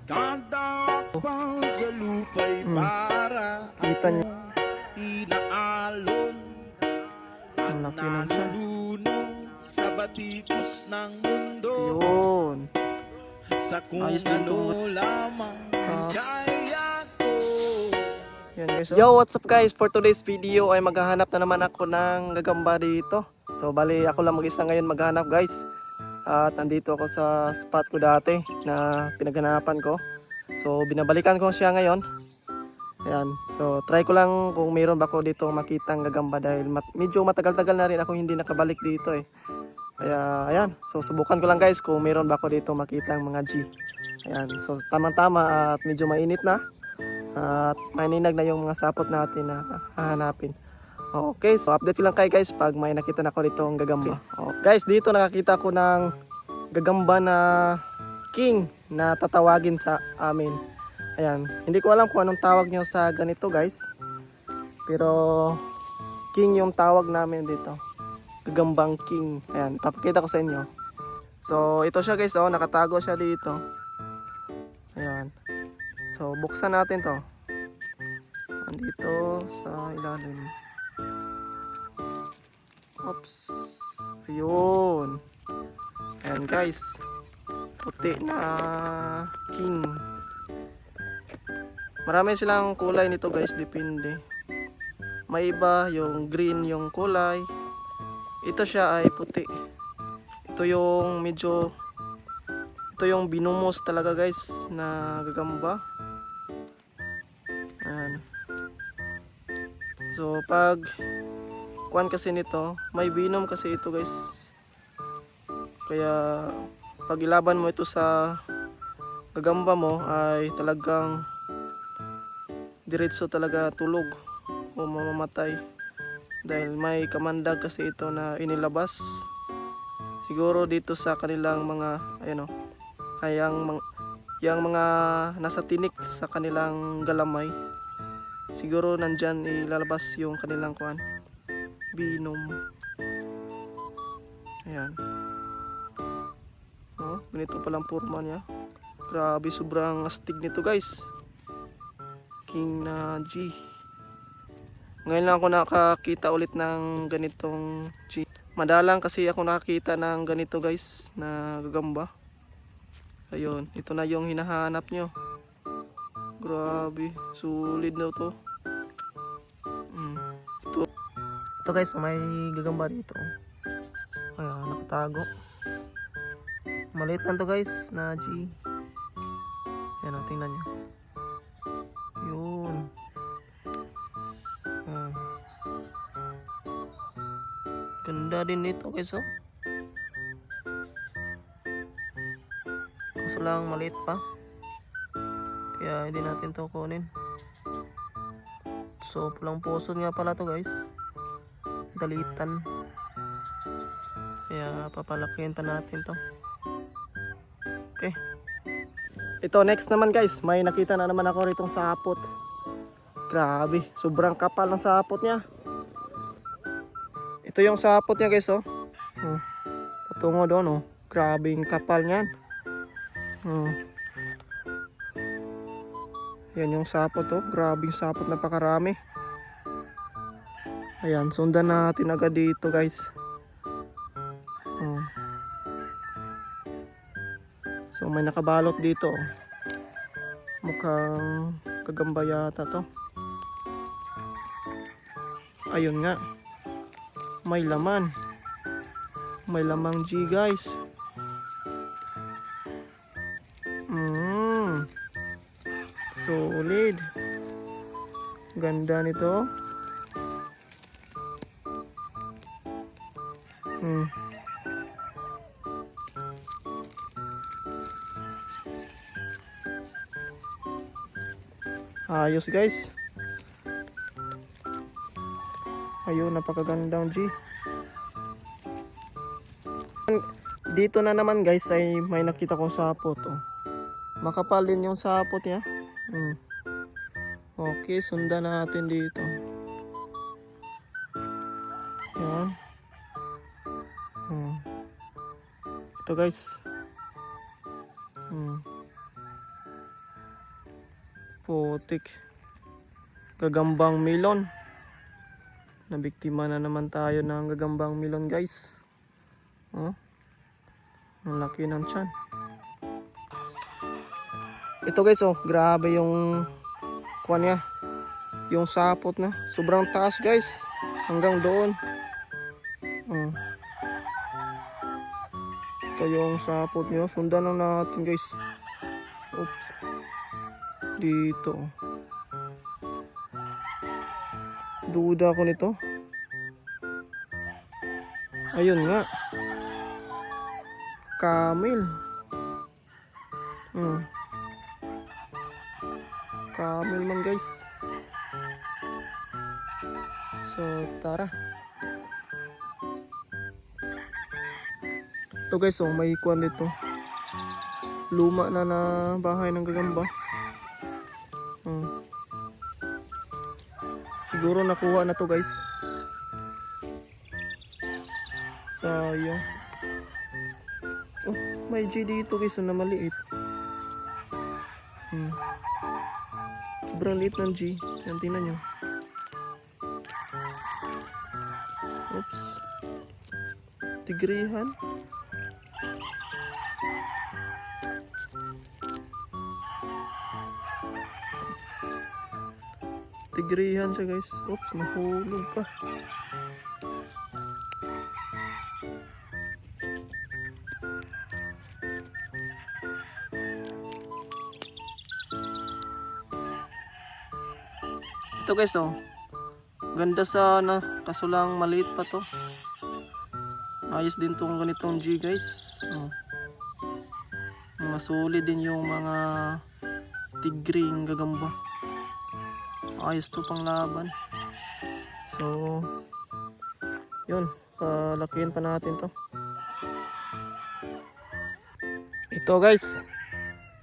Kanta pa sa lupa'y para Kita nyo, inaalon at ang laki ng tiyan. nalulunod sa batikos ng mundo. Yun. Sa kung Ayos dito. ano lamang kaya ko. Yan guys. Yo, what's up guys? For today's video ay maghahanap na naman ako ng gagamba dito. So bali ako lang mag-isa ngayon maghanap guys. At andito ako sa spot ko dati na pinaghanapan ko. So binabalikan ko siya ngayon. Ayan. So try ko lang kung mayroon ba ako dito makitang gagamba dahil medyo matagal-tagal na rin ako hindi nakabalik dito eh. Kaya ayan. So subukan ko lang guys kung mayroon ba ako dito makitang mga G. Ayan. So tamang-tama at medyo mainit na. At maninag na yung mga sapot natin na hahanapin. Okay, so update ko lang kayo guys pag may nakita na ako dito ang gagamba. Guys, dito nakakita ko ng gagamba na king na tatawagin sa amin. Ayan, hindi ko alam kung anong tawag nyo sa ganito guys. Pero king yung tawag namin dito. Gagambang king. Ayan, papakita ko sa inyo. So ito siya guys, oh, nakatago siya dito. Ayan. So buksan natin to. Andito sa ilalim. Oops. Ayun. Ayan guys. Puti na king. Marami silang kulay nito guys. Depende. May iba yung green yung kulay. Ito siya ay puti. Ito yung medyo, ito yung binumos talaga guys na gagamba. Ayan. So pag kuan kasi nito, may binom kasi ito guys. Kaya pag ilaban mo ito sa gagamba mo ay talagang diretso talaga tulog o mamamatay. Dahil may kamandag kasi ito na inilabas. Siguro dito sa kanilang mga ayun o, yung mga nasa tinik sa kanilang galamay. Siguro nandyan ilalabas yung kanilang kuan binom. Ayan. Oh, ganito palang forma niya. Grabe, sobrang astig nito guys. King na G. Ngayon lang ako nakakita ulit ng ganitong G. Madalang kasi ako nakakita ng ganito guys na gagamba. Ayun, ito na yung hinahanap nyo. Grabe, sulit na to. Ito guys, may gagamba dito. Ayan, nakatago. Maliit lang to guys na G. Ayan o, tingnan nyo. Yun. Ganda din nito guys oh. Kaso lang maliit pa. Kaya hindi natin to kunin. So pulang puso nga pala to guys. Dalitan. Kaya papalakihin pa natin to. Okay. Ito next naman guys, may nakita na naman ako ritong sapot. Grabe, sobrang kapal ng sapot niya. Ito yung sapot niya guys oh. Patungo doon oh. Grabe yung kapal niyan. Yan yung sapot oh. Grabe yung sapot, napakarami. Ayan, sundan natin agad dito guys. So may nakabalot dito. Mukhang gagamba yata to. Ayun nga. May laman. May lamang G guys. Solid. Ganda nito. Ayos guys. Ayun, napakagandang G. Dito na naman guys ay may nakita kong sapot oh. Makapal din yung sapot niya. Okay, sundan natin dito. Yan. Ito guys. Putik. Gagambang melon. Nabiktima na naman tayo ng gagambang melon, guys. Oh. Ang laki ng tiyan. Ito guys, oh, grabe yung kuha niya. Yung sapot na. Sobrang taas, guys. Hanggang doon. Ito yung sapot niya. Sundan lang natin, guys. Oops. Dito. Duda ako nito. Ayun nga. Camel. Camel man, guys. So, tara. Ito guys, oh, may ikuan dito. Luma na na bahay ng gagamba. Siguro nakuha na to, guys. Sayang. Oh, may G dito, guys, na maliit. Sobrang liit ng G. Yan, tingnan nyo. Oops. Tigrihan. Tigrihan siya, guys. Oops, nahulog pa. Ito guys, oh. Ganda sana, kaso lang maliit pa to. Ayos din tong ganitong G, guys. Mga solid din yung mga tigring gagamba. Ayos to pang laban. So, yun, palakihin pa natin to. Ito guys,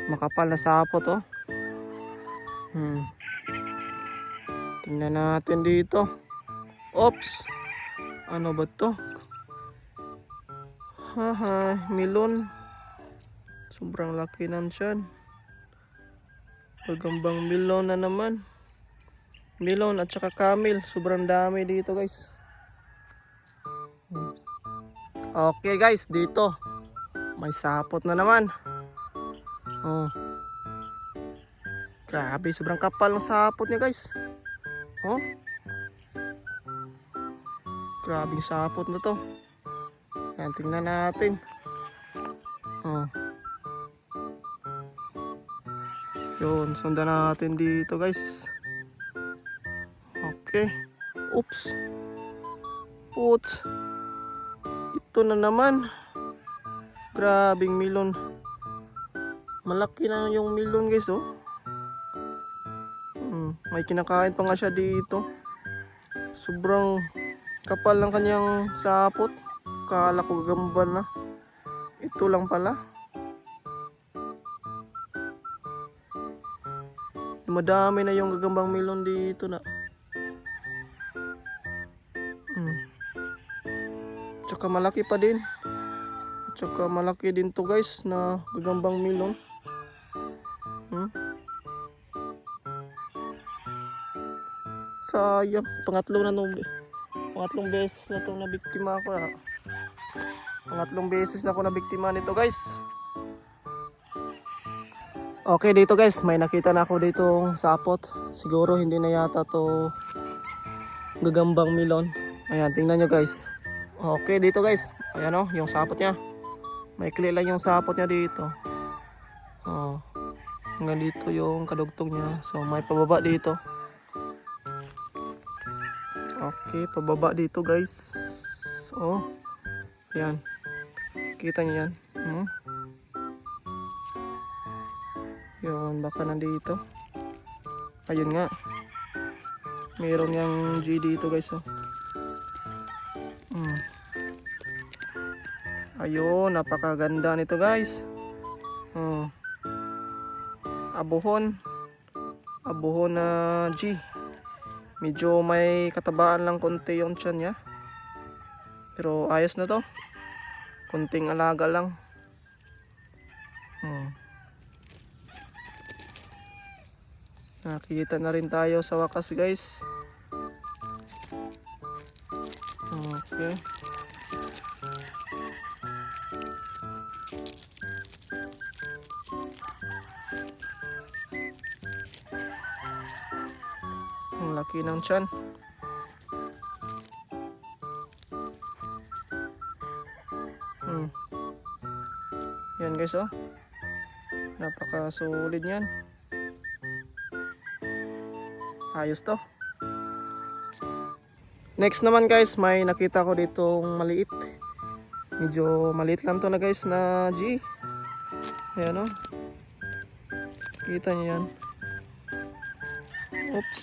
makapal na sapot, oh. Tingnan natin dito. Oops. Ano ba to? Haha, melon. Sobrang laki ng tiyan. Gagambang melon na naman. Melon at saka camel. Sobrang dami dito, guys. Okay guys, dito may sapot na naman. Oh. Grabe, sobrang kapal ng sapot niya, guys. Oh. Grabing sapot na to. Yan, tingnan natin. Oh. Yun, sundan natin dito, guys. Okay. Oops. Oops. Ito na naman. Grabing melon. Malaki na yung melon, guys, oh. May kinakain pa nga siya dito. Sobrang kapal ng kanyang sapot. Kala ko gagamba na. Ito lang pala. Madami na yung gagambang melon dito na. Tsaka malaki pa din. Tsaka malaki din to, guys, na gagambang melon. Sayang, pangatlong beses na itong nabiktima ako. Pangatlong beses na ako nabiktima nito, guys. Okay, dito guys, may nakita na ako ditong sapot. Siguro hindi na yata to gagambang melon. Ayan, tingnan nyo, guys. Okay, dito guys, ayan, oh, yung sapot niya. May kli lang yung sapot niya dito. Oh, hanggang dito yung kadugtong niya. So may pababa dito. Okay, pababa dito, guys. Oh. Ayan. Kita niyo yan. Yun, baka nandito. Ayun nga. Meron yang G dito, guys, oh. Ayun, napakaganda nito, guys. Abuhon. Abuhon na G. Medyo may katabaan lang konti yung tiyan niya. Pero ayos na to. Kunting alaga lang. Nakikita na rin tayo sa wakas guys. Okay. Ang laki ng tiyan. Yan guys oh. Napaka solid yan. Ayos to. Next naman guys, may nakita ko ditong maliit. Medyo maliit lang to na guys na G. Ayan oh. Kita niyo yan. Oops.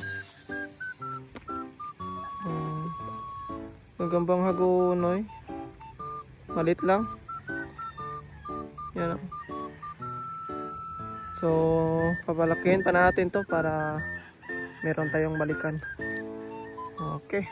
Gagambang hagonoy. Maliit lang. Yan oh. So, papalakihin pa natin to para meron tayong balikan. Okay.